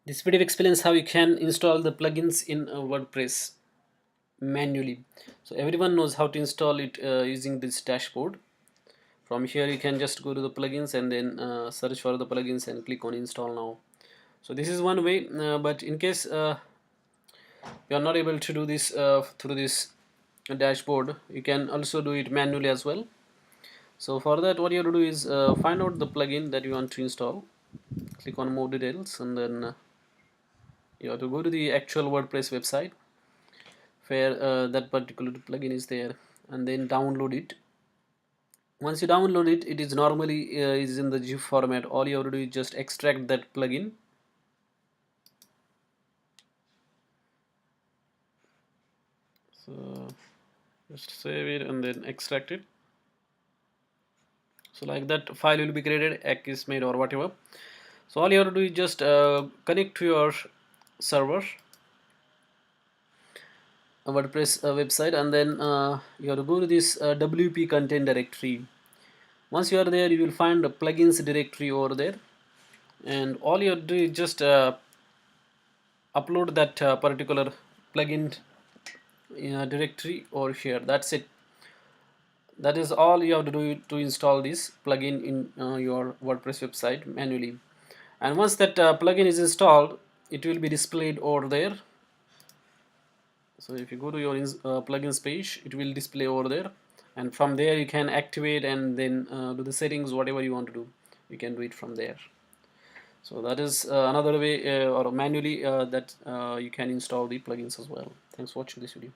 This video explains how you can install the plugins in WordPress manually. So everyone knows how to install it using this dashboard. From here you can just go to the plugins and then search for the plugins and click on install now. So this is one way, but in case you are not able to do this through this dashboard, you can also do it manually as well. So for that, what you have to do is find out the plugin that you want to install, click on more details, and then you have to go to the actual WordPress website where that particular plugin is there, and then download it. Once you download it, it is normally is in the zip format. All you have to do is just extract that plugin. So just save it and then extract it. So like that file will be created, Akismade or whatever. So all you have to do is just connect to your server, a WordPress website, and then you have to go to this WP content directory. Once you are there, you will find a plugins directory over there, and all you have to do is just upload that particular plugin directory over here. That's it. That is all you have to do to install this plugin in your WordPress website manually. And once that plugin is installed, it will be displayed over there. So if you go to your plugins page, it will display over there, and from there you can activate and then do the settings, whatever you want to do. You can do it from there. So that is another way or manually that you can install the plugins as well. Thanks for watching this video.